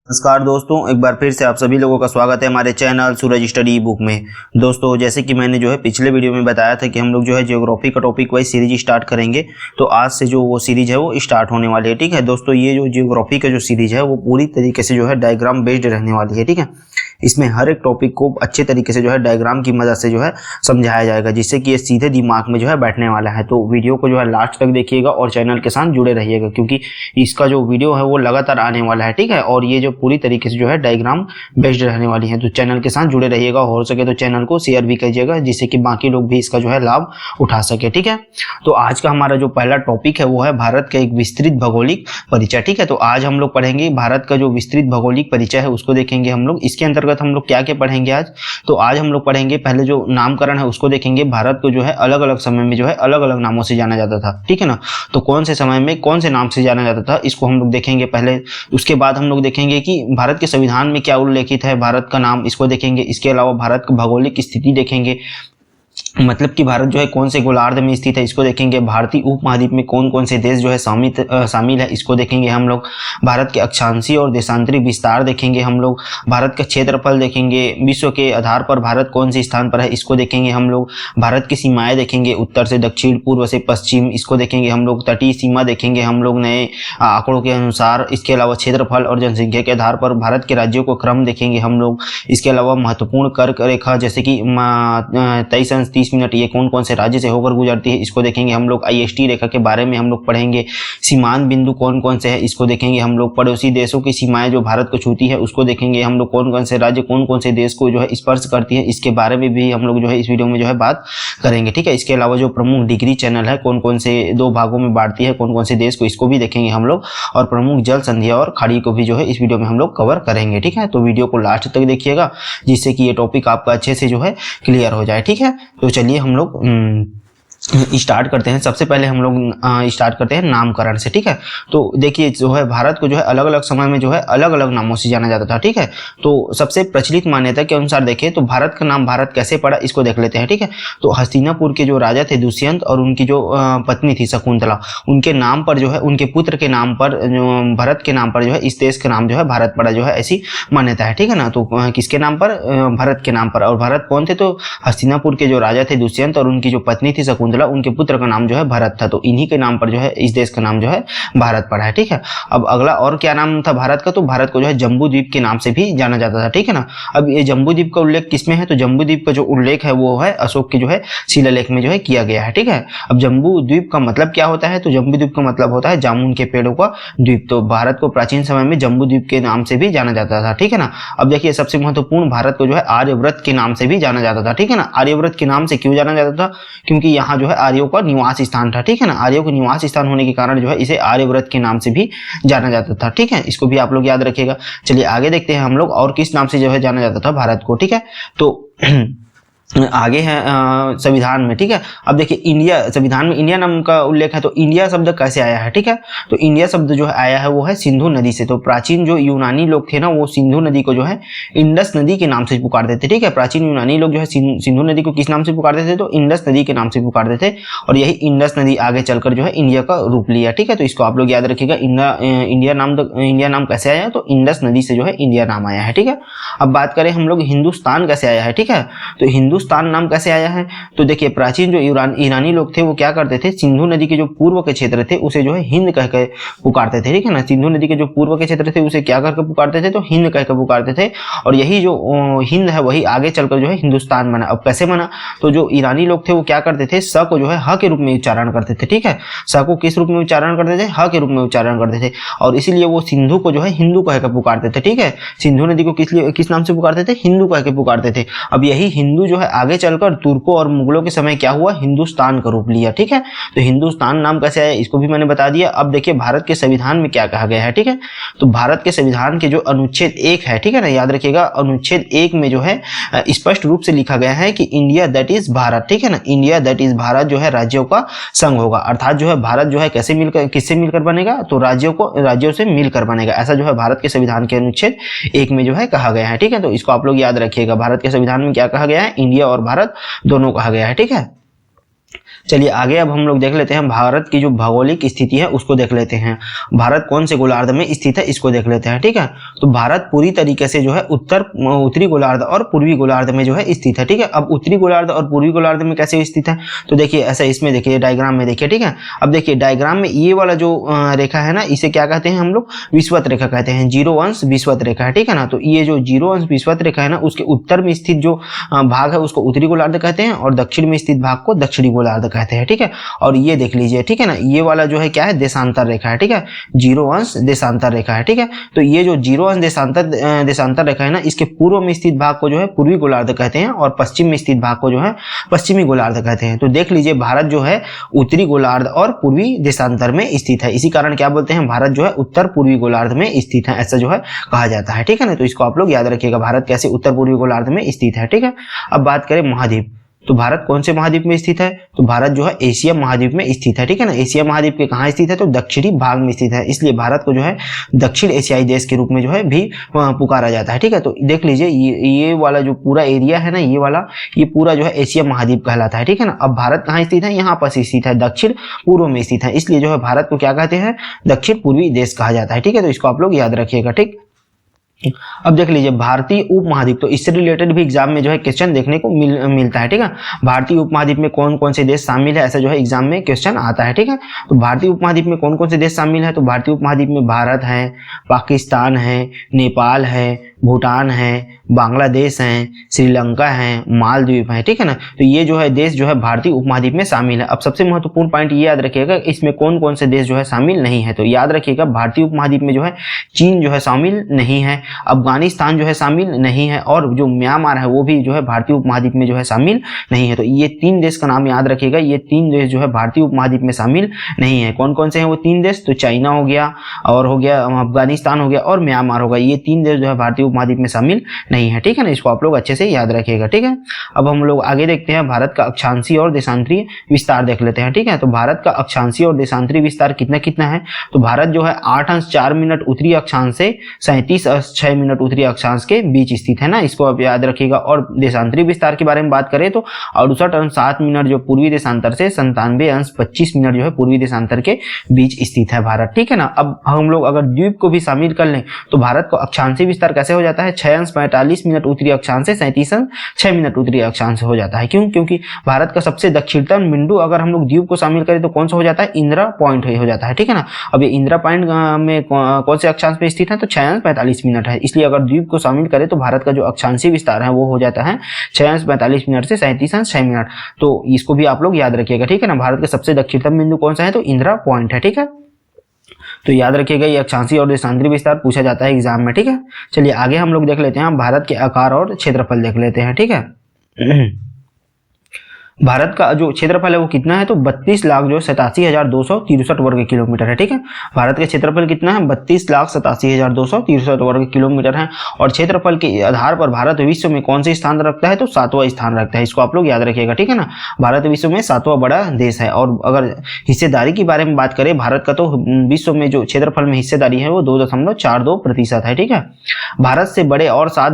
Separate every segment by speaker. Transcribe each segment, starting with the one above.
Speaker 1: नमस्कार दोस्तों, एक बार फिर से आप सभी लोगों का स्वागत है हमारे चैनल सूरज स्टडी बुक में। दोस्तों, जैसे कि मैंने जो है पिछले वीडियो में बताया था कि हम लोग जो है ज्योग्राफी का टॉपिक वाइज सीरीज स्टार्ट करेंगे। तो आज से जो वो सीरीज है वो स्टार्ट होने वाली है। ठीक है दोस्तों, ये जो ज्योग्राफी का जो सीरीज है वो पूरी तरीके से जो है डायग्राम बेस्ड रहने वाली है। ठीक है, इसमें हर एक टॉपिक को अच्छे तरीके से जो है डायग्राम की मदद से जो है समझाया जाएगा, जिससे कि ये सीधे दिमाग में जो है बैठने वाला है। तो वीडियो को जो है लास्ट तक देखिएगा और चैनल के साथ जुड़े रहिएगा, क्योंकि इसका जो वीडियो है वो लगातार आने वाला है। ठीक है, और ये जो पूरी तरीके से जो है डायग्राम बेस्ड रहने वाली है। तो चैनल के साथ जुड़े रहिएगा, हो सके तो चैनल को शेयर भी कीजिएगा, जिससे कि बाकी लोग भी इसका जो है लाभ उठा सके। ठीक है, तो आज का हमारा जो पहला टॉपिक है वो है भारत का एक विस्तृत भौगोलिक परिचय। ठीक है, तो आज हम लोग पढ़ेंगे भारत का जो विस्तृत भौगोलिक परिचय है उसको देखेंगे हम लोग। इसके अंतर्गत हम लोग क्या क्या पढ़ेंगे आज? तो आज हम लोग पढ़ेंगे पहले जो नामकरण है उसको देखेंगे। भारत को जो है अलग अलग समय में जो है अलग अलग नामों से जाना जाता था। ठीक है ना, तो कौन से समय में कौन से नाम से जाना जाता था इसको हम लोग देखेंगे पहले। उसके बाद हम लोग देखेंगे कि भारत के संविधान में क्या उल्लेखित है भारत का नाम, इसको देखेंगे। इसके अलावा भारत की भौगोलिक स्थिति देखेंगे, मतलब कि भारत जो है कौन से गोलार्ध में स्थित है इसको देखेंगे। भारतीय उपमहाद्वीप में कौन कौन से देश जो है शामिल है इसको देखेंगे हम लोग। भारत के अक्षांशीय और देशांतरी विस्तार देखेंगे हम लोग। भारत का क्षेत्रफल देखेंगे। विश्व के आधार पर भारत कौन से स्थान पर है इसको देखेंगे हम लोग। भारत की सीमाएं देखेंगे, उत्तर से दक्षिण, पूर्व से पश्चिम, इसको देखेंगे हम लोग। तटीय सीमा देखेंगे हम लोग नए आंकड़ों के अनुसार। इसके अलावा क्षेत्रफल और जनसंख्या के आधार पर भारत के राज्यों को क्रम देखेंगे हम लोग। इसके अलावा महत्वपूर्ण कर्क रेखा जैसे कि 23 मिनट ये कौन कौन से राज्य से होकर गुजरती है इसको देखेंगे हम लोग। IST रेखा के बारे में हम लोग पढ़ेंगे। सीमांत बिंदु कौन कौन से है इसको देखेंगे हम लोग। पड़ोसी देशों की सीमाएं जो भारत को छूती है उसको देखेंगे हम लोग। कौन कौन से राज्य कौन कौन से देश को जो है स्पर्श करती है इसके बारे में भी हम लोग जो है इस वीडियो में जो है बात करेंगे। ठीक है, इसके अलावा जो प्रमुख डिग्री चैनल है कौन कौन से 2 भागों में बांटती है कौन कौन से देश को, इसको भी देखेंगे हम लोग। और प्रमुख जल संधियां और खाड़ी को भी जो है इस वीडियो में हम लोग कवर करेंगे। ठीक है, तो वीडियो को लास्ट तक देखिएगा, जिससे कि ये टॉपिक आपका अच्छे से जो है क्लियर हो जाए। ठीक है, तो चलिए हम लोग स्टार्ट करते हैं। सबसे पहले हम लोग स्टार्ट करते हैं नामकरण से। ठीक है, तो देखिए जो है भारत को जो है अलग अलग समय में जो है अलग अलग नामों से जाना जाता था। ठीक है, तो सबसे प्रचलित मान्यता के अनुसार देखें तो भारत का नाम भारत कैसे पड़ा इसको देख लेते हैं। ठीक है, तो हस्तिनापुर के जो राजा थे दुष्यंत और उनकी जो पत्नी थी शकुंतला, उनके नाम पर जो है उनके पुत्र के नाम पर भरत के नाम पर जो है इस देश का नाम जो है भारत पड़ा, जो है ऐसी मान्यता है। ठीक है ना, तो किसके नाम पर? भरत के नाम पर। और भरत कौन थे? तो हस्तिनापुर के जो राजा थे दुष्यंत और उनकी जो पत्नी थी शकुंतला, उनके पुत्र का नाम जो है भरत था। तो इन्हीं के नाम पर जो है इस देश का नाम जो है भारत पड़ा है। ठीक है, अब अगला और क्या नाम था भारत का? तो भारत को जो है जम्बू द्वीप के नाम से भी जाना जाता था। ठीक है ना, अब ये जम्बू द्वीप का उल्लेख किसमें है? तो जम्बू द्वीप का जो उल्लेख है वो है अशोक के जो है शिलालेख में जो है किया गया है। ठीक है, अब जम्बू द्वीप का मतलब क्या होता है? तो जम्बू द्वीप का मतलब होता है जामुन के पेड़ों का द्वीप। तो भारत को प्राचीन समय में जम्बू द्वीप के नाम से भी जाना जाता था। ठीक है ना, अब देखिए सबसे महत्वपूर्ण, भारत को जो है आर्यव्रत के नाम से भी जाना जाता था। ठीक है ना, आर्यव्रत के नाम से क्यों जाना जाता था? क्योंकि यहाँ जो है आर्यों का निवास स्थान था। ठीक है ना, आर्यों का निवास स्थान होने के कारण जो है इसे आर्यव्रत के नाम से भी जाना जाता था। ठीक है, इसको भी आप लोग याद रखिएगा। चलिए आगे देखते हैं हम लोग और किस नाम से जो है जाना जाता था भारत को। ठीक है, तो आगे है संविधान में। ठीक है, अब देखिए इंडिया, संविधान में इंडिया नाम का उल्लेख है। तो इंडिया शब्द कैसे आया है? ठीक है, तो इंडिया शब्द जो है आया है वो है सिंधु नदी से। तो प्राचीन जो यूनानी लोग थे ना, वो सिंधु नदी को जो है इंडस नदी के नाम से पुकारते थे। ठीक है, प्राचीन यूनानी लोग जो है सिंधु नदी को किस नाम से पुकारते थे? तो इंडस नदी के नाम से पुकारते थे, और यही इंडस नदी आगे चलकर जो है इंडिया का रूप लिया। ठीक है, तो इसको आप लोग याद रखिएगा। इंडिया नाम कैसे आया? तो इंडस नदी से जो है इंडिया नाम आया है। ठीक है, अब बात करें हम लोग हिंदुस्तान कैसे आया है। ठीक है, तो हिंदुस्तान नाम कैसे आया है? तो देखिए प्राचीन जो ईरानी लोग थे वो क्या करते थे, सिंधु नदी के जो पूर्व के क्षेत्र थे उसे जो है हिंद कह के पुकारते थे। ठीक है ना, सिंधु नदी के जो पूर्व के क्षेत्र थे उसे क्या करके पुकारते थे? तो हिंद कह के पुकारते थे, और यही जो हिंद है वही आगे चलकर जो है हिंदुस्तान बना। अब कैसे बना? तो जो ईरानी लोग थे वो क्या करते थे, स को जो है ह के रूप में उच्चारण करते थे। ठीक है, स को किस रूप में उच्चारण करते थे? ह के रूप में उच्चारण करते थे, और इसीलिए वो सिंधु को जो है हिंदू कह के पुकारते थे। ठीक है, सिंधु नदी को किस नाम से पुकारते थे? हिंदू कह के पुकारते थे। अब यही हिंदू जो है आगे चलकर तुर्कों और मुगलों के समय क्या हुआ? हिंदुस्तान का रूप लिया। ठीक है, तो हिंदुस्तान नाम कैसे आया इसको भी मैंने बता दिया। अब देखिए भारत के संविधान में क्या कहा गया है। ठीक है, तो भारत के संविधान के जो अनुच्छेद 1 है, ठीक है ना, याद रखिएगा अनुच्छेद 1 में जो है स्पष्ट रूप से लिखा गया है कि इंडिया दैट इज भारत। ठीक है ना, इंडिया दैट इज भारत जो है राज्यों का संघ होगा, अर्थात जो है भारत जो है कैसे मिलकर, किससे मिलकर बनेगा? तो राज्यों से मिलकर बनेगा। ऐसा जो है भारत के संविधान के अनुच्छेद 1 में जो है कहा गया है। ठीक है, तो इसको आप लोग याद रखिएगा। भारत के संविधान में क्या कहा गया है? इंडिया और भारत दोनों कहा गया है। ठीक है, चलिए आगे अब हम लोग देख लेते हैं भारत की जो भौगोलिक स्थिति है उसको देख लेते हैं। भारत कौन से गोलार्ध में स्थित है इसको देख लेते हैं, ठीक है। तो भारत पूरी तरीके से जो है उत्तरी गोलार्ध और पूर्वी गोलार्ध में जो है स्थित है, ठीक है। अब उत्तरी गोलार्ध और पूर्वी गोलार्ध में कैसे स्थित है, तो देखिए ऐसा इसमें देखिए डायग्राम में देखिए, ठीक है। अब देखिए डायग्राम में ये वाला जो रेखा है ना, इसे क्या कहते हैं हम लोग, विषुवत रेखा कहते हैं, 0 अंश विषुवत रेखा है, ठीक है ना। तो ये जो 0 अंश विषुवत रेखा है ना, उसके उत्तर में स्थित जो भाग है उसको उत्तरी गोलार्ध कहते हैं और दक्षिण में स्थित भाग को दक्षिणी गोलार्ध कहते हैं, ठीक है। और ये देख लीजिए, ठीक है ना, ये वाला जो है क्या है, देशांतर रेखा है, ठीक है। 0 अंश देशांतर रेखा है, ठीक है। तो ये जो 0 अंश देशांतर रेखा है ना, इसके पूर्व में स्थित भाग को जो है पूर्वी गोलार्ध कहते हैं और पश्चिम में स्थित भाग को जो है पश्चिमी गोलार्ध कहते हैं। तो देख लीजिए भारत जो है उत्तरी गोलार्ध और पूर्वी देशांतर में स्थित है, इसी कारण क्या बोलते हैं, भारत जो है उत्तर पूर्वी गोलार्ध में स्थित है, ऐसा जो है कहा जाता है, ठीक है ना। तो इसको आप लोग याद रखिएगा, भारत कैसे उत्तर पूर्वी गोलार्ध में स्थित है, ठीक है। अब बात करें महाद्वीप, तो भारत कौन से महाद्वीप में स्थित है, तो भारत जो है एशिया महाद्वीप में स्थित है, ठीक है ना। एशिया महाद्वीप के कहाँ स्थित है, तो दक्षिणी भाग में स्थित है, इसलिए भारत को जो है दक्षिण एशियाई देश के रूप में जो है भी पुकारा जाता है, ठीक है। तो देख लीजिए ये वाला जो पूरा एरिया है ना, ये वाला ये पूरा जो है एशिया महाद्वीप कहलाता है, ठीक है ना। अब भारत कहाँ स्थित है, यहाँ पर स्थित है, दक्षिण पूर्व में स्थित है, इसलिए जो है भारत को क्या कहते हैं, दक्षिण पूर्वी देश कहा जाता है, ठीक है। तो इसको आप लोग याद रखिएगा, ठीक। अब देख लीजिए भारतीय उपमहाद्वीप, तो इससे रिलेटेड भी एग्जाम में जो है क्वेश्चन देखने को मिलता है, ठीक है। भारतीय उपमहाद्वीप में कौन कौन से देश शामिल है, ऐसा जो है एग्जाम में क्वेश्चन आता है, ठीक है। तो भारतीय उपमहाद्वीप में कौन कौन से देश शामिल है, तो भारतीय उपमहाद्वीप में भारत है, पाकिस्तान है, नेपाल है, भूटान है, बांग्लादेश है, श्रीलंका है, मालदीव है, ठीक है ना। तो ये जो है देश जो है भारतीय उपमहाद्वीप में शामिल है। अब सबसे महत्वपूर्ण पॉइंट ये याद रखिएगा, इसमें कौन कौन से देश जो है शामिल नहीं है, तो याद रखिएगा भारतीय उपमहाद्वीप में जो है चीन जो है शामिल नहीं है, अफगानिस्तान जो है शामिल नहीं है और जो म्यांमार है वो भी जो है भारतीय उपमहाद्वीप में जो है शामिल नहीं है। तो ये 3 देश का नाम याद रखिएगा, ये 3 देश जो है भारतीय उपमहाद्वीप में शामिल नहीं है। कौन कौन से हैं वो 3 देश, तो चाइना हो गया और हो गया अफगानिस्तान हो गया और म्यांमार होगा, ये 3 देश जो है भारतीय उपमहाद्वीप में शामिल नहीं है, ठीक है ना। इसको आप लोग अच्छे से याद रखिएगा, ठीक है। अब हम लोग आगे देखते हैं भारत का अक्षांशीय और देशांतरीय विस्तार देख लेते हैं, ठीक है। तो भारत का अक्षांशीय और देशांतरीय विस्तार कितना कितना है, तो भारत जो है 8 अंश 4 मिनट उत्तरी अक्षांश से 37 अंश 6 मिनट उत्तरी अक्षांश के बीच स्थित है ना, इसको आप याद रखिएगा। और देशांतरीय विस्तार के बारे में बात करें तो 68 अंश 7 मिनट जो पूर्वी देशांतर से 97 अंश 25 मिनट जो है पूर्वी देशांतर के बीच स्थित है भारत, ठीक है ना। अब हम लोग अगर द्वीप को भी शामिल कर लें तो भारत का अक्षांशीय विस्तार कैसे हो जाता है, 6 अंश 45 मिनट उत्तरी अक्षांश से 37 अंश 6 मिनट उत्तरी अक्षांश हो जाता है। क्यों, क्योंकि भारत का सबसे दक्षिणतम बिंदु अगर हम लोग द्वीप को शामिल करें तो कौन सा हो जाता है, इंदिरा पॉइंट हो जाता है, ठीक है ना। अब ये इंदिरा पॉइंट में कौन से अक्षांश पे स्थित है, तो 6 अंश 45 मिनट है, इसलिए अगर द्वीप को शामिल करें तो भारत का जो अक्षांशीय विस्तार है वो हो जाता है 6 अंश 45 मिनट से 37 अंश 6 मिनट। तो इसको भी आप लोग याद रखिएगा, ठीक है ना। भारत का सबसे दक्षिणतम बिंदु कौन सा है, तो इंदिरा पॉइंट है, ठीक है। तो याद रखिएगा ये अक्षांशीय और देशांतरीय विस्तार पूछा जाता है एग्जाम में, ठीक है। चलिए आगे हम लोग देख लेते हैं, भारत के आकार और क्षेत्रफल देख लेते हैं, ठीक है। भारत का जो क्षेत्रफल है वो कितना है, तो 32,87,263 वर्ग किलोमीटर है, ठीक है। भारत का क्षेत्रफल कितना है, 32,87,263 वर्ग किलोमीटर है। और क्षेत्रफल के आधार पर भारत विश्व में कौन से स्थान रखता है, तो 7वां स्थान रखता है, इसको आप लोग याद रखिएगा, ठीक है ना। भारत विश्व में 7वां बड़ा देश है। और अगर हिस्सेदारी के बारे में बात करें भारत का, तो विश्व में जो क्षेत्रफल में हिस्सेदारी है वो 2.42% है, ठीक है। भारत से बड़े और 6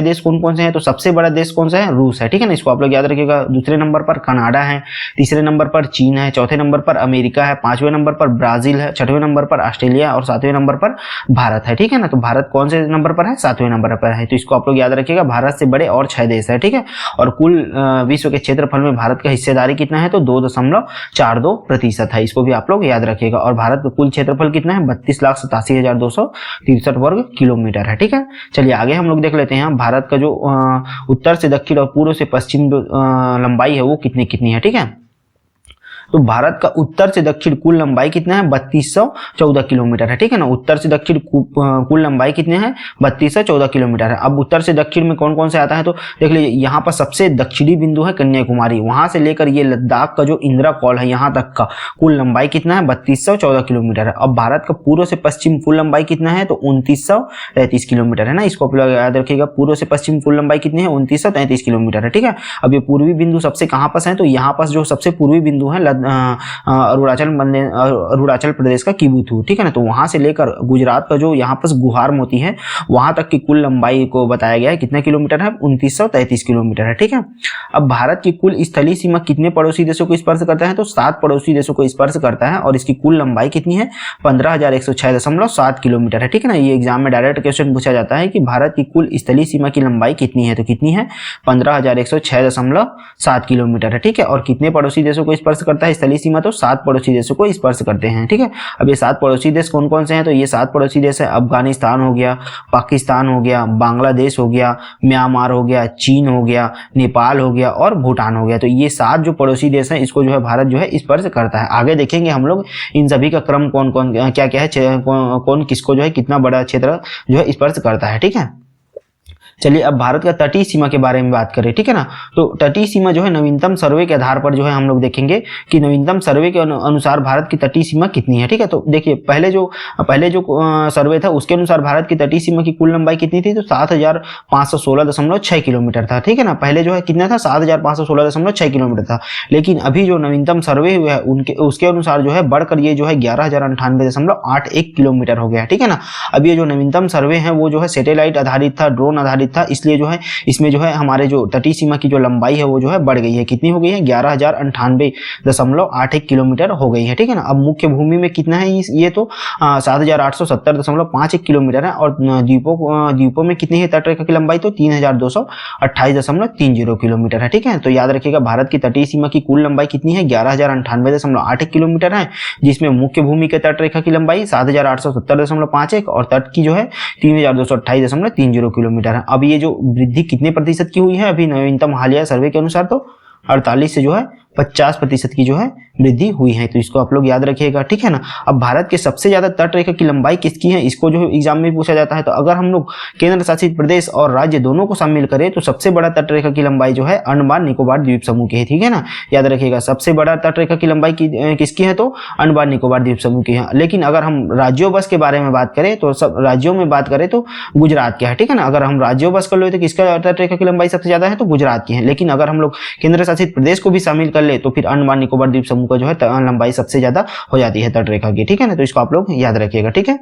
Speaker 1: देश कौन कौन से हैं, तो सबसे बड़ा देश कौन सा है, रूस है, ठीक है ना। इसको आप लोग याद रखिएगा। दूसरे नंबर पर कनाडा है, तीसरे नंबर पर चीन है, चौथे नंबर पर अमेरिका है, 5वें नंबर पर ब्राजील है, 6वें नंबर पर ऑस्ट्रेलिया और 7वें नंबर पर भारत है, ठीक है ना। तो भारत कौन से नंबर पर है, 7वें नंबर पर है। तो इसको आप लोग याद रखिएगा, भारत से बड़े और 6 देश है, ठीक है। और कुल विश्व के क्षेत्रफल में भारत का हिस्सेदारी कितना है, तो 2.42% है, इसको भी आप लोग याद रखिएगा। और भारत का कुल क्षेत्रफल कितना है, 32,87,263 वर्ग किलोमीटर है, ठीक है। चलिए आगे हम लोग देख लेते हैं भारत का जो उत्तर से दक्षिण और पूर्व से पश्चिम लंबाई है वो कितनी है, ठीक है। तो भारत का उत्तर से दक्षिण कुल लंबाई कितना है, 3214 किलोमीटर है, ठीक है ना। उत्तर से दक्षिण कुल लंबाई कितने हैं, 3214 किलोमीटर है। अब उत्तर से दक्षिण में कौन कौन से आता है, तो देख लीजिए यहाँ पर सबसे दक्षिणी बिंदु है कन्याकुमारी, वहां से लेकर ये लद्दाख का जो इंदिरा कॉल है यहाँ तक का कुल लंबाई कितना है, 3214 किलोमीटर है। अब भारत का पूर्व से पश्चिम कुल लंबाई कितना है, तो 2933 किलोमीटर है ना। इसको आप लोग याद रखिएगा, पूर्व से पश्चिम कुल लंबाई कितनी है, 2933 किलोमीटर है, ठीक है। अब ये पूर्वी बिंदु सबसे कहाँ पास है, तो यहाँ पास जो सबसे पूर्वी बिंदु है अरुणाचल प्रदेश का किबुथु, ठीक है ना। तो वहां से लेकर गुजरात का जो यहाँ पर गुहार मोती है वहां तक की कुल लंबाई को बताया गया है कितना किलोमीटर है, 2933 किलोमीटर है, ठीक है। अब भारत की कुल स्थलीय सीमा कितने पड़ोसी देशों को स्पर्श करता है, तो 7 पड़ोसी देशों को स्पर्श करता है और इसकी कुल लंबाई कितनी है, 15,106.7 किलोमीटर है, ठीक है ना। ये एग्जाम में डायरेक्ट क्वेश्चन पूछा जाता है कि भारत की कुल स्थलीय सीमा की लंबाई कितनी है, तो कितनी है, 15,106.7 किलोमीटर है, ठीक है। और कितने पड़ोसी देशों को स्पर्श करता है स्थलीय सीमा, तो 7 पड़ोसी देशों को स्पर्श करते हैं, ठीक है। अब ये 7 पड़ोसी देश कौन कौन से हैं, तो ये 7 पड़ोसी देश है अफगानिस्तान हो गया, पाकिस्तान हो गया, बांग्लादेश हो गया, म्यांमार हो गया, चीन हो गया, नेपाल हो गया और भूटान हो गया। तो ये 7 जो पड़ोसी देश हैं इसको जो है भारत जो है स्पर्श करता है। आगे देखेंगे हम लोग इन सभी का क्रम कौन कौन क्या क्या है, कौन किसको जो है कितना बड़ा क्षेत्र जो है स्पर्श करता है, ठीक है। चलिए अब भारत का तटीय सीमा के बारे में बात करें, ठीक है ना। तो तटीय सीमा जो है नवीनतम सर्वे के आधार पर जो है हम लोग देखेंगे कि नवीनतम सर्वे के अनुसार भारत की तटीय सीमा कितनी है, ठीक है। तो देखिए पहले जो सर्वे था उसके अनुसार भारत की तटीय सीमा की कुल लंबाई कितनी थी, तो 7,516.6 किलोमीटर था, ठीक है ना। पहले जो है कितना था, 7,516.6 किलोमीटर था। लेकिन अभी जो नवीनतम सर्वे हुआ है उसके अनुसार जो है बढ़कर ये जो है 11,098.81 किलोमीटर हो गया, ठीक है ना। अब ये जो नवीनतम सर्वे है वो जो है सैटेलाइट आधारित था, ड्रोन आधारित था, इसलिए जो है इसमें जो है हमारे जो तटीय सीमा की जो लंबाई है वो जो है बढ़ गई है। कितनी हो गई है, 11,098.81 किलोमीटर हो गई है, ठीक है ना। अब मुख्य भूमि में कितना है, ये तो 7,870.51 किलोमीटर है और द्वीपों में कितनी है तटरेखा की लंबाई, तो 3,228.30 किलोमीटर है, ठीक है। तो याद रखिएगा भारत की तटीय सीमा की कुल लंबाई कितनी है, 11,098.81 किलोमीटर है, जिसमें मुख्य भूमि के तटरेखा की लंबाई 7,870.51 और तट की जो है 3,228.30 किलोमीटर है। अब ये जो वृद्धि कितने प्रतिशत की हुई है अभी नवीनतम हालिया सर्वे के अनुसार, तो 48 से जो है 50% की जो है वृद्धि हुई है। तो इसको आप लोग याद रखिएगा, ठीक है ना। अब भारत के सबसे ज्यादा तटरेखा की लंबाई किसकी है, इसको जो एग्जाम में पूछा जाता है। तो अगर हम लोग केंद्र शासित प्रदेश और राज्य दोनों को शामिल करें तो सबसे बड़ा तटरेखा की लंबाई जो है अंडमान निकोबार द्वीप समूह की है, ठीक है ना। याद रखिएगा सबसे बड़ा तटरेखा की लंबाई किसकी है, तो अंडमान निकोबार द्वीप समूह की है। लेकिन अगर हम राज्यों बस के बारे में बात करें तो सब राज्यों में बात करें तो गुजरात का है, ठीक है ना। अगर हम राज्यों बस कर लो तो किसका तटरेखा की लंबाई सबसे ज्यादा है, तो गुजरात की है। लेकिन अगर हम लोग केंद्र शासित प्रदेश को भी शामिल कर ले तो फिर अंडमान निकोबार द्वीप समूह का जो है लंबाई सबसे ज्यादा हो जाती है तटरेखा की, ठीक है ना। तो इसको आप लोग याद रखिएगा, ठीक है।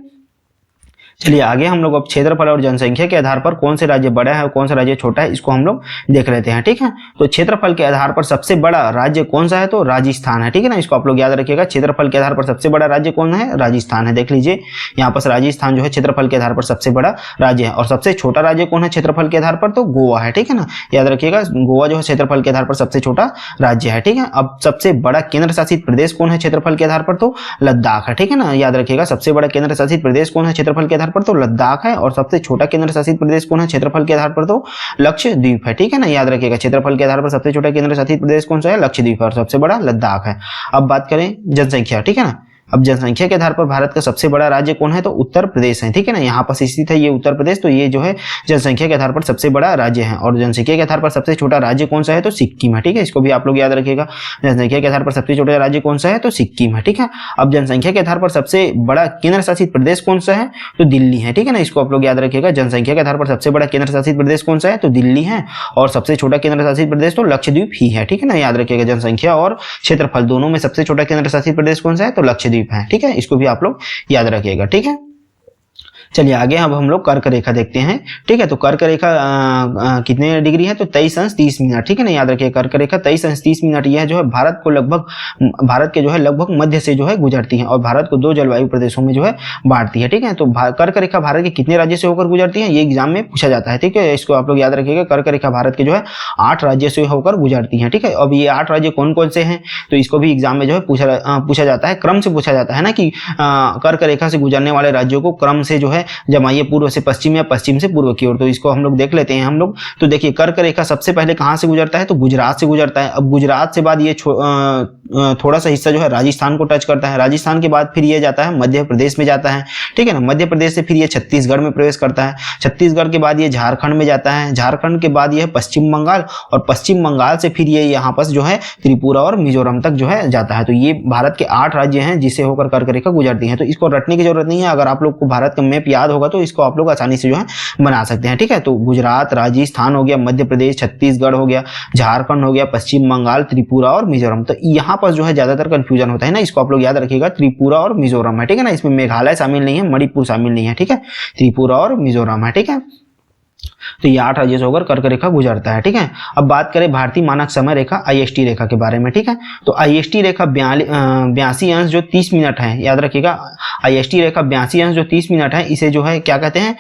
Speaker 1: चलिए आगे हम लोग अब क्षेत्रफल और जनसंख्या के आधार पर कौन से राज्य बड़ा है और कौन सा राज्य छोटा है इसको हम लोग देख लेते हैं, ठीक है। तो क्षेत्रफल के आधार पर सबसे बड़ा राज्य कौन सा है, तो राजस्थान है, ठीक है ना। इसको आप लोग याद रखिएगा, क्षेत्रफल के आधार पर सबसे बड़ा राज्य कौन है, राजस्थान है। देख लीजिए यहाँ पर राजस्थान जो है क्षेत्रफल के आधार पर सबसे बड़ा राज्य है। और सबसे छोटा राज्य कौन है क्षेत्रफल के आधार पर, तो गोवा है, ठीक है ना। याद रखिएगा गोवा जो है क्षेत्रफल के आधार पर सबसे छोटा राज्य है, ठीक है। अब सबसे बड़ा केंद्र शासित प्रदेश कौन है क्षेत्रफल के आधार पर, तो लद्दाख है, ठीक है ना। याद रखिएगा सबसे बड़ा केंद्र शासित प्रदेश कौन है क्षेत्रफल के आधार पर, तो लद्दाख है। और सबसे छोटा केंद्र शासित प्रदेश कौन है क्षेत्रफल के आधार पर, तो लक्षद्वीप है, ठीक है ना। याद रखिएगा क्षेत्रफल के आधार पर सबसे छोटा केंद्र शासित प्रदेश कौन सा है, लक्षद्वीप है और सबसे बड़ा लद्दाख है। अब बात करें जनसंख्या, ठीक है ना। अब जनसंख्या के आधार पर भारत का सबसे बड़ा राज्य कौन है, तो उत्तर प्रदेश है, ठीक है ना। यहाँ पर स्थित है ये उत्तर प्रदेश, तो ये जो है जनसंख्या के आधार पर सबसे बड़ा राज्य है। और जनसंख्या के आधार पर सबसे छोटा राज्य कौन सा है, तो सिक्किम है, ठीक है। इसको भी आप लोग याद रखिएगा, जनसंख्या के आधार पर सबसे छोटा राज्य कौन सा है, तो सिक्किम है, ठीक है। अब जनसंख्या के आधार पर सबसे बड़ा केंद्र शासित प्रदेश कौन सा है, तो दिल्ली है, ठीक है ना। इसको आप लोग याद रखिएगा, जनसंख्या के आधार पर सबसे बड़ा केंद्र शासित प्रदेश कौन सा है, तो दिल्ली है। और सबसे छोटा केंद्र शासित प्रदेश तो लक्षद्वीप ही है, ठीक है ना। याद रखिएगा जनसंख्या और क्षेत्रफल दोनों में सबसे छोटा केंद्र शासित प्रदेश कौन सा है, तो लक्षद्वीप है, ठीक है। इसको भी आप लोग याद रखिएगा, ठीक है। चलिए आगे अब हम लोग कर्क रेखा देखते हैं, ठीक है। तो कर्क रेखा कितने डिग्री है, तो 23°30", ठीक है ना। याद रखिए कर्क रेखा 23°30", यह जो है भारत के जो है लगभग मध्य से जो है गुजरती है और भारत को 2 जलवायु प्रदेशों में जो है बांटती है, ठीक है। तो कर्क रेखा भारत के कितने राज्य से होकर गुजरती है, ये एग्जाम में पूछा जाता है, ठीक है। इसको आप लोग याद रखिएगा, कर्क रेखा भारत के जो है 8 राज्य से होकर गुजरती है, ठीक है। अब ये 8 राज्य कौन कौन से हैं, तो इसको भी एग्जाम में जो है पूछा जाता है, क्रम से पूछा जाता है ना, कि कर्क रेखा से गुजरने वाले राज्यों को क्रम से जो है जमाइए, पूर्व से पश्चिम या पश्चिम से पूर्व की ओर। तो इसको हम लोग देख लेते हैं हम लोग। तो देखिए कर्क रेखा सबसे पहले कहां से गुजरता है, तो गुजरात से गुजरता है। अब गुजरात से बाद ये थोड़ा सा हिस्सा जो है राजस्थान को टच करता है। राजस्थान के बाद फिर ये जाता है मध्य प्रदेश में जाता है, ठीक है ना। मध्य प्रदेश से फिर ये छत्तीसगढ़ में प्रवेश करता है। छत्तीसगढ़ के बाद ये झारखंड में जाता है। झारखंड के बाद ये पश्चिम बंगाल और पश्चिम बंगाल से फिर ये यहाँ पर जो है त्रिपुरा और मिजोरम तक जो है जाता है। तो ये भारत के 8 राज्य हैं जिसे होकर कर्क रेखा गुजरती है। तो इसको रटने की जरूरत नहीं है। अगर आप लोग को भारत का मैप याद होगा तो इसको आप लोग आसानी से जो है बना सकते हैं, ठीक है। तो गुजरात, राजस्थान हो गया, मध्य प्रदेश, छत्तीसगढ़ हो गया, झारखंड हो गया, पश्चिम बंगाल, त्रिपुरा और मिजोरम। तो यहाँ पर जो है ज्यादातर कंफ्यूजन होता है ना, इसको आप लोग याद रखिएगा, त्रिपुरा और मिजोरम है, ठीक है ना। इसमें मेघालय शामिल नहीं है, मणिपुर शामिल नहीं है, ठीक है, त्रिपुरा और मिजोरम है, ठीक है। तो ये 8 राज्यों से होकर कर्क रेखा गुजरता है, ठीक है। अब बात करें भारतीय मानक समय रेखा IST रेखा के बारे में, ठीक है। तो IST रेखा 82 अंश जो 30 मिनट है, याद रखिएगा, IST रेखा 82 अंश जो 30 मिनट है, इसे जो है क्या कहते हैं,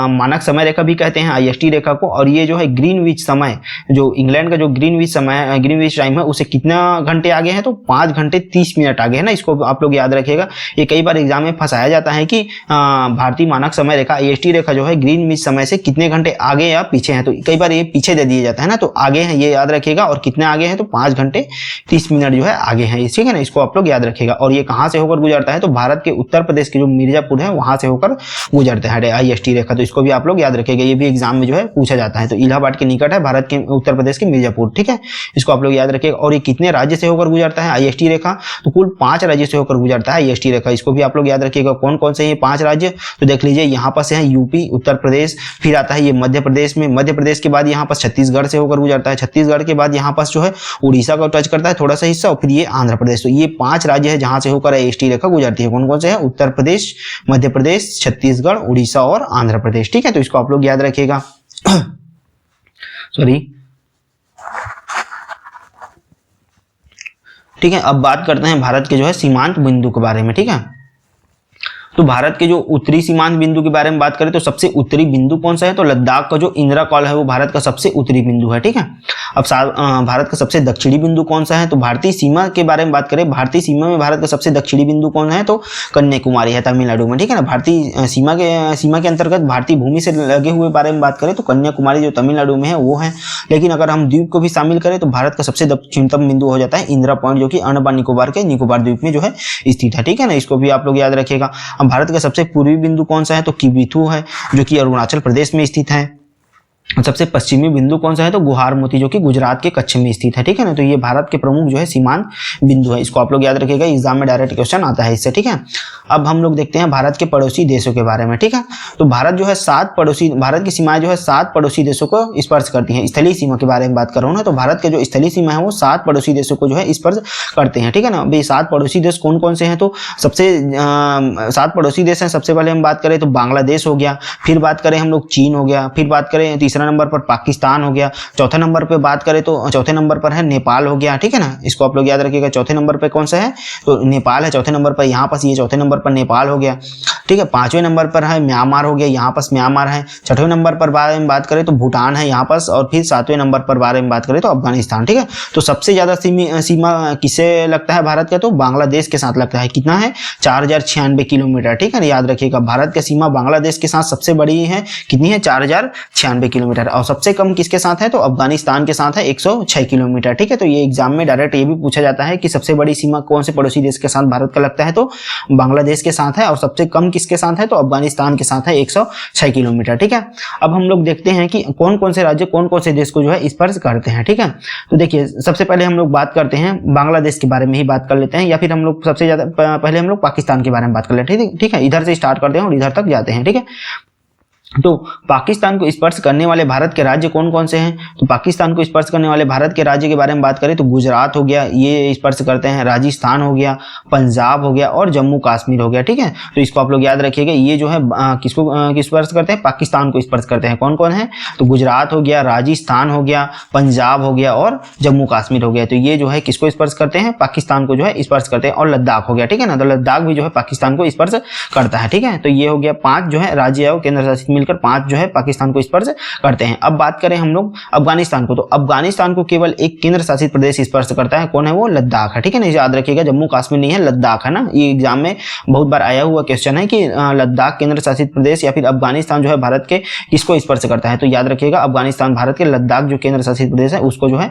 Speaker 1: मानक समय रेखा भी कहते हैं IST रेखा को। और ये जो है ग्रीनविच समय, जो इंग्लैंड का जो ग्रीनविच समय, ग्रीनविच टाइम है, उसे कितना घंटे आगे है, तो 5 घंटे 30 मिनट आगे है ना। इसको आप लोग याद रखिएगा। ये कई बार एग्जाम में फंसाया जाता है कि भारतीय मानक समय रेखा IST रेखा जो है ग्रीनविच समय से कितने घंटे आगे या पीछे हैं, तो कई बार ये पीछे दे दिया जाता है ना, तो आगे है ये याद रखिएगा। और कितने आगे हैं, तो 5 घंटे 30 मिनट जो है आगे है, ठीक है ना। इसको आप लोग याद रखिएगा। और ये कहां से होकर गुजरता है, तो भारत के उत्तर प्रदेश के जो मिर्जापुर है वहां से होकर गुजरता है IST रेखा। तो इसको भी आप लोग याद रखिएगा, ये भी एग्जाम में जो है पूछा जाता है। तो इलाहाबाद के निकट है भारत के उत्तर प्रदेश के मिर्जापुर, ठीक है, इसको आप लोग याद रखिएगा। और ये कितने राज्य से होकर गुजरता है IST रेखा, तो कुल 5 राज्य से होकर गुजरता है IST रेखा। इसको भी आप लोग याद रखिएगा। कौन कौन से ये 5 राज्य, तो देख लीजिए, यहाँ पर से है यूपी, उत्तर प्रदेश, फिर आता है ये मध्य प्रदेश में, मध्य प्रदेश के बाद यहाँ पर छत्तीसगढ़ से होकर गुजरता है, छत्तीसगढ़ के बाद यहाँ पर जो है उड़ीसा को टच करता है थोड़ा सा हिस्सा, और फिर ये आंध्र प्रदेश। तो ये 5 राज्य है जहां से होकर IST रेखा गुजरती है। कौन कौन से है, उत्तर प्रदेश, मध्य प्रदेश, छत्तीसगढ़, उड़ीसा और आंध्र प्रदेश, ठीक है। तो इसको आप लोग याद रखिएगा। सॉरी, ठीक है। अब बात करते हैं भारत के जो है सीमांत बिंदु के बारे में, ठीक है। तो भारत के जो उत्तरी सीमांत बिंदु के बारे में बात करें तो सबसे उत्तरी बिंदु कौन सा है, तो लद्दाख का जो इंदिरा कॉल है वो भारत का सबसे उत्तरी बिंदु है, ठीक है। अब भारत का सबसे दक्षिणी बिंदु कौन सा है, तो भारतीय सीमा के बारे में बात करें, भारतीय सीमा में भारत का सबसे दक्षिणी बिंदु कौन है, तो कन्याकुमारी है तमिलनाडु में, ठीक है ना। भारतीय सीमा के अंतर्गत भारतीय भूमि से लगे हुए बारे में बात करें तो कन्याकुमारी जो तमिलनाडु में है वो है। लेकिन अगर हम द्वीप को भी शामिल करें तो भारत का सबसे दक्षिणतम बिंदु हो जाता है इंदिरा पॉइंट, जो कि अंडमान निकोबार के निकोबार द्वीप में जो है स्थित है, ठीक है ना। इसको भी आप लोग याद रखिएगा। भारत का सबसे पूर्वी बिंदु कौन सा है, तो किबिथु है, जो कि अरुणाचल प्रदेश में स्थित है। सबसे पश्चिमी बिंदु कौन सा है, तो गुहारमोती, जो कि गुजरात के कच्छ में स्थित है, ठीक है ना। तो ये भारत के प्रमुख जो है सीमांत बिंदु है, इसको आप लोग याद रखिएगा, एग्जाम में डायरेक्ट क्वेश्चन आता है इससे, ठीक है। अब हम लोग देखते हैं भारत के पड़ोसी देशों के बारे में, ठीक है। तो भारत जो है भारत की सीमाएं जो है 7 पड़ोसी देशों को स्पर्श करती हैं। स्थलीय सीमा के बारे में बात कर रहा हूँ ना, तो भारत के जो स्थलीय सीमा है वो 7 पड़ोसी देशों को जो है स्पर्श करते हैं, ठीक है ना। अभी 7 पड़ोसी देश कौन कौन से हैं, तो सबसे 7 पड़ोसी देश हैं। सबसे पहले हम बात करें तो बांग्लादेश हो गया, फिर बात करें हम लोग चीन हो गया, फिर बात करें तीसरा नंबर पर पाकिस्तान हो गया, चौथे नंबर पे बात करें तो चौथे नंबर पर है नेपाल हो गया, ठीक है ना। इसको आप लोग याद रखिएगा। चौथे नंबर पे कौन सा है, तो नेपाल है चौथे नंबर पर, यहाँ पास ये चौथे नंबर पर नेपाल हो गया, ठीक है। 5वें नंबर पर है म्यांमार हो गया, यहाँ पास म्यांमार है। 6वें नंबर पर बारे में बात करें तो भूटान है यहाँ पास, और फिर 7वें नंबर पर बारे में बात करें तो अफगानिस्तान, ठीक है। तो सबसे ज्यादा सीमा किसे लगता है भारत का, तो बांग्लादेश के साथ लगता है। कितना है, 4096 किलोमीटर, ठीक है। याद रखिएगा, भारत की सीमा बांग्लादेश के साथ सबसे बड़ी है, कितनी है, 4096 किलोमीटर। और सबसे कम किसके साथ है, तो अफगानिस्तान के साथ है 106 किलोमीटर, ठीक है। तो ये एग्जाम में डायरेक्ट ये भी पूछा जाता है कि सबसे बड़ी सीमा कौन से पड़ोसी देश के साथ भारत का लगता है, तो बांग्लादेश के साथ है। और सबसे कम किसके साथ है, तो अफगानिस्तान के साथ है 106 किलोमीटर, ठीक है। अब हम लोग देखते हैं कि कौन कौन से राज्य कौन कौन से देश को जो है स्पर्श करते हैं, ठीक है। तो देखिए, सबसे पहले हम लोग बात करते हैं बांग्लादेश के बारे में ही बात कर लेते हैं, या फिर हम लोग सबसे ज्यादा पहले हम लोग पाकिस्तान के बारे में बात कर लेते हैं, ठीक है। इधर से स्टार्ट करते हैं और इधर तक जाते हैं, ठीक है। तो पाकिस्तान को स्पर्श करने वाले भारत के राज्य कौन कौन से हैं, तो पाकिस्तान को स्पर्श करने वाले भारत के राज्य के बारे में बात करें तो गुजरात हो गया, ये स्पर्श करते हैं, राजस्थान हो गया, पंजाब हो गया और जम्मू कश्मीर हो गया, ठीक है। तो इसको आप लोग याद रखिएगा। ये जो है किसको स्पर्श करते हैं, पाकिस्तान को स्पर्श करते हैं। कौन कौन है, तो गुजरात हो गया, राजस्थान हो गया, पंजाब हो गया और जम्मू कश्मीर हो गया। तो ये जो है किसको स्पर्श करते हैं, पाकिस्तान को जो है स्पर्श करते हैं। और लद्दाख हो गया, ठीक है ना। तो लद्दाख भी जो है पाकिस्तान को स्पर्श करता है, ठीक है। तो ये हो गया 5 जो है राज्य है, केंद्र शासित मिलकर 5 जो है पाकिस्तान को स्पर्श करते हैं। अब बात करें हम लोग अफगानिस्तान को, तो अफगानिस्तान को केवल एक केंद्र शासित प्रदेश स्पर्श करता है। कौन है वो, लद्दाख है, ठीक है ना। याद रखिएगा, जम्मू कश्मीर नहीं है, लद्दाख है ना। ये एग्जाम में बहुत बार आया हुआ क्वेश्चन है कि लद्दाख केंद्र शासित प्रदेश या फिर अफगानिस्तान जो है भारत के किसको स्पर्श करता है। तो याद रखिएगा, अफगानिस्तान भारत के लद्दाख जो केंद्र शासित प्रदेश है उसको जो है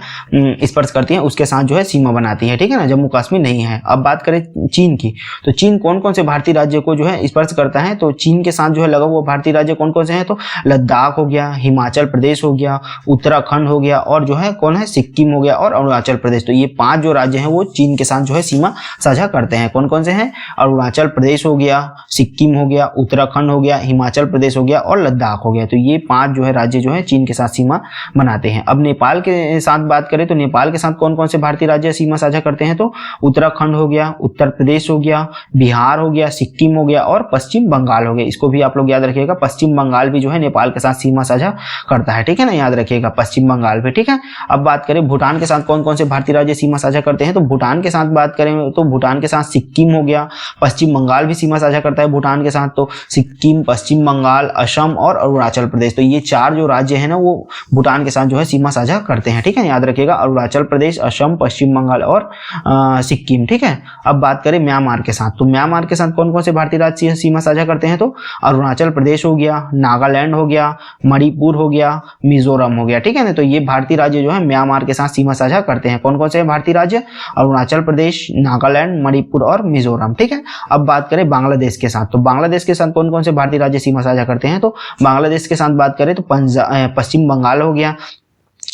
Speaker 1: स्पर्श करती है, उसके साथ जो है सीमा बनाती है, ठीक है ना। जम्मू कश्मीर नहीं है। अब बात करें चीन की, तो चीन कौन कौन से भारतीय राज्य को जो है स्पर्श करता है, तो चीन के साथ जो है लगा हुआ भारतीय राज्य कौन कौन कौन से हैं, तो लद्दाख हो गया, हिमाचल प्रदेश हो गया, उत्तराखंड हो गया और जो है कौन है, सिक्किम हो गया और अरुणाचल प्रदेश। तो ये 5 जो राज्य हैं वो चीन के साथ जो है सीमा साझा करते हैं। कौन कौन से हैं, अरुणाचल प्रदेश हो गया, सिक्किम हो गया, उत्तराखंड हो गया, हिमाचल प्रदेश हो गया और लद्दाख हो गया। तो ये 5 जो है राज्य जो है चीन के साथ सीमा बनाते हैं। अब नेपाल के साथ बात करें तो नेपाल के साथ कौन कौन से भारतीय राज्य सीमा साझा करते हैं, तो उत्तराखंड हो गया, उत्तर प्रदेश हो गया, बिहार हो गया, सिक्किम हो गया और पश्चिम बंगाल हो गया। इसको भी आप लोग याद रखिएगा, पश्चिम बंगाल भी जो है नेपाल के साथ सीमा साझा करता है, ठीक है ना, याद रखिएगा पश्चिम बंगाल भी, ठीक है। अब बात करें भूटान के साथ कौन कौन से भारतीय राज्य सीमा साझा करते हैं, तो भूटान के साथ बात करें तो भूटान के साथ सिक्किम हो गया, पश्चिम बंगाल भी सीमा साझा करता है भूटान के साथ, तो सिक्किम, पश्चिम बंगाल, असम और अरुणाचल प्रदेश। तो ये 4 जो राज्य है ना वो भूटान के साथ जो है सीमा साझा करते हैं, ठीक है, याद रखिएगा, अरुणाचल प्रदेश, असम, पश्चिम बंगाल और सिक्किम, ठीक है। अब बात करें म्यांमार के साथ, तो म्यांमार के साथ कौन कौन से भारतीय राज्य सीमा साझा करते हैं, तो अरुणाचल प्रदेश हो गया, नागालैंड हो गया, मणिपुर हो गया, मिजोरम हो गया, ठीक है ना। तो ये भारतीय राज्य जो है म्यांमार के साथ सीमा साझा करते हैं। कौन कौन से भारतीय राज्य, अरुणाचल प्रदेश, नागालैंड, मणिपुर और मिजोरम, ठीक है। अब बात करें बांग्लादेश के साथ, तो बांग्लादेश के साथ कौन कौन से भारतीय राज्य सीमा साझा करते हैं, तो बांग्लादेश के साथ बात करें तो पश्चिम बंगाल हो गया,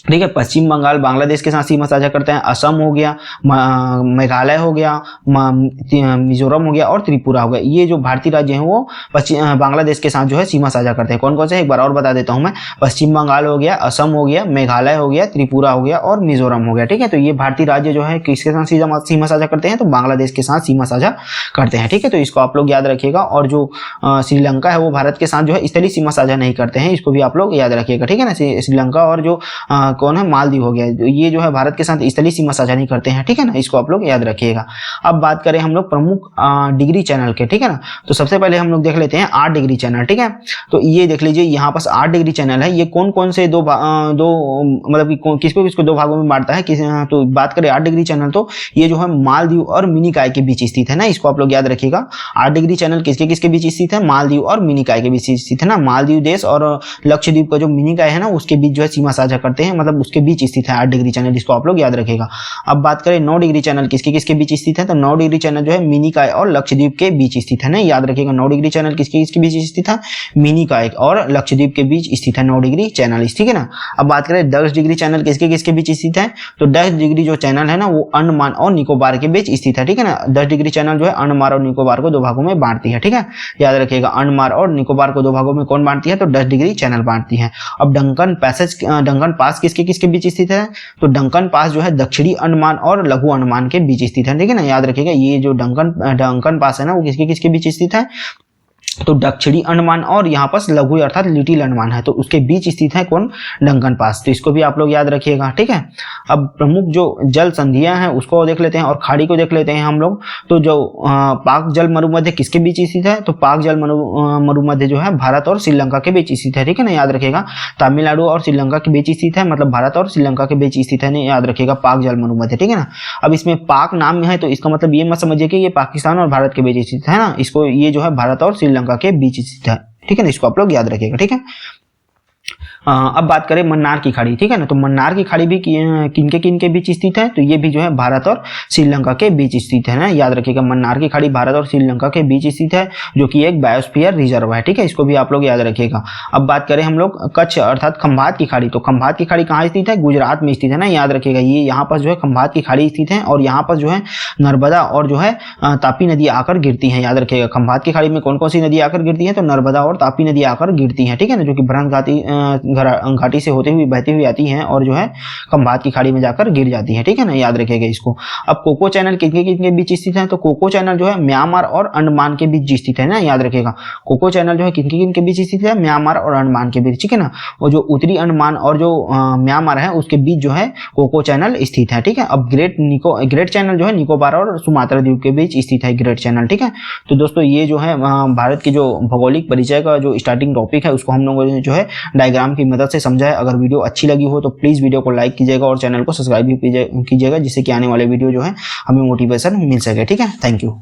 Speaker 1: ठीक है, पश्चिम बंगाल बांग्लादेश के साथ सीमा साझा करते हैं, असम हो गया, मेघालय हो गया, मिजोरम हो गया और त्रिपुरा हो गया। ये जो भारतीय राज्य हैं वो बांग्लादेश के साथ जो है सीमा साझा करते हैं। कौन कौन से, एक बार और बता देता हूं मैं, पश्चिम बंगाल हो गया, असम हो गया, मेघालय हो गया, त्रिपुरा हो गया और मिजोरम हो गया, ठीक है। तो ये भारतीय राज्य जो है किसके साथ सीमा साझा करते हैं, तो बांग्लादेश के साथ सीमा साझा करते हैं, ठीक है। तो इसको आप लोग याद रखिएगा। और जो श्रीलंका है वो भारत के साथ जो है स्थलीय सीमा साझा नहीं करते हैं, इसको भी आप लोग याद रखिएगा, ठीक है ना। श्रीलंका और जो कौन है, मालदीव हो गया, ये जो है भारत के साथ स्थलीय सीमा साझा नहीं करते हैं, ठीक है ना, इसको आप लोग याद रखिएगा। अब बात करें हम लोग प्रमुख डिग्री चैनल के, ठीक है ना, तो सबसे पहले हम लोग देख लेते हैं 8 डिग्री चैनल, ठीक है। तो ये देख लीजिए यहाँ पास 8 डिग्री चैनल है। ये कौन कौन से दो मतलब कि किसको किसको 2 भागों में बांटता है, तो बात करें 8 डिग्री चैनल, तो ये जो है मालदीव और मिनिकॉय के बीच स्थित है ना, इसको आप लोग याद रखिएगा। 8 डिग्री चैनल किसके किसके बीच स्थित है, मालदीव और मिनिकॉय के बीच स्थित है ना। मालदीव देश और लक्षद्वीप का जो मिनिकॉय है ना उसके बीच जो है सीमा साझा करते हैं, मतलब उसके बीच स्थित है 8 डिग्री चैनल, इसको आप लोग याद रखेगा। अब बात करें 9 डिग्री चैनल किसके किसके बीच स्थित है, तो 9 डिग्री चैनल जो है मिनिकॉय और लक्षद्वीप के बीच स्थित है ना, याद रखिएगा। 9 डिग्री चैनल किसके किसके बीच स्थित है, मिनिकॉय और लक्षद्वीप के बीच स्थित है 9 डिग्री चैनल, ठीक है ना। अब बात करें 10 डिग्री चैनल किसके किसके बीच स्थित है, तो 10 डिग्री जो चैनल है ना वो अंडमान और निकोबार के बीच स्थित है, ठीक है ना। 10 डिग्री चैनल जो है अंडमान और निकोबार को 2 भागों में बांटती है, ठीक है, याद रखिएगा। अंडमान और निकोबार को 2 भागों में कौन बांटती है, तो 10 डिग्री चैनल बांटती है। अब डंकन पास किसके किसके बीच स्थित है, तो डंकन पास जो है दक्षिणी अंडमान और लघु अंडमान के बीच स्थित है, ठीक है ना, याद रखिएगा। ये जो डंकन पास है ना वो किसके किसके बीच स्थित है, तो दक्षिणी अंडमान और यहाँ पास लघु अर्थात लिटिल अंडमान है, तो उसके बीच स्थित है कौन, डंकन पास, तो इसको भी आप लोग याद रखिएगा, ठीक है। अब प्रमुख जो जल संधियां हैं उसको देख लेते हैं और खाड़ी को देख लेते हैं हम लोग। तो जो पाक जल मरुमध्य किसके बीच स्थित है, तो पाक जल मरुमध्य जो है भारत और श्रीलंका के बीच स्थित है, ठीक है ना, याद रखिएगा। तमिलनाडु और श्रीलंका के बीच स्थित है, मतलब भारत और श्रीलंका के बीच स्थित है, याद रखिएगा, पाक जल मरुमध्य, ठीक है ना। अब इसमें पाक नाम में है तो इसका मतलब ये मत समझिए कि ये पाकिस्तान और भारत के बीच स्थित है ना, इसको ये जो है भारत और श्रीलंका के बीच स्थित है, ठीक है ना, इसको आप लोग याद रखिएगा, ठीक है। अब बात करें मन्नार की खाड़ी, ठीक है ना, तो मन्नार की खाड़ी भी किनके किनके बीच स्थित है, तो ये भी जो है भारत और श्रीलंका के बीच स्थित है ना, याद रखिएगा। मन्नार की खाड़ी भारत और श्रीलंका के बीच स्थित है, जो कि एक बायोस्फीयर रिजर्व है, ठीक है, इसको भी आप लोग याद रखिएगा। अब बात करें हम लोग कच्छ अर्थात खंभात की खाड़ी, तो खंभात की खाड़ी कहाँ स्थित है, गुजरात में स्थित है ना, याद रखिएगा। ये यहाँ पर जो है खंभात की खाड़ी स्थित है और यहाँ पर जो है नर्मदा और जो है तापी नदी आकर गिरती है, याद रखिएगा। खंभात की खाड़ी में कौन कौन सी नदी आकर गिरती है, तो नर्मदा और तापी नदी आकर गिरती है, ठीक है ना, जो कि भ्रंश घाटी से होते हुए बहती हुई आती हैं और जो है खंभात की खाड़ी में जाकर गिर जाती है, ठीक है ना, याद रखिएगा इसको। अब कोको चैनल किनके किनके बीच स्थित है, तो कोको चैनल जो है म्यांमार और अंडमान के बीच स्थित है ना, याद रखिएगा। कोको चैनल जो है किनके किनके बीच स्थित है, म्यांमार और अंडमान के बीच, ठीक है ना। और जो उत्तरी अंडमान और जो म्यांमार है उसके बीच जो है कोको चैनल स्थित है, ठीक है। अब ग्रेट चैनल जो है निकोबार और सुमात्रा द्वीप के बीच स्थित है, ग्रेट चैनल, ठीक है। तो दोस्तों ये जो है भारत की जो भौगोलिक परिचय का जो स्टार्टिंग टॉपिक है उसको हम लोगों ने जो है डायग्राम की मदद से समझा है। अगर वीडियो अच्छी लगी हो तो प्लीज़ वीडियो को लाइक कीजिएगा और चैनल को सब्सक्राइब भी कीजिएगा, जिससे कि आने वाले वीडियो जो है हमें मोटिवेशन मिल सके, ठीक है। Thank you.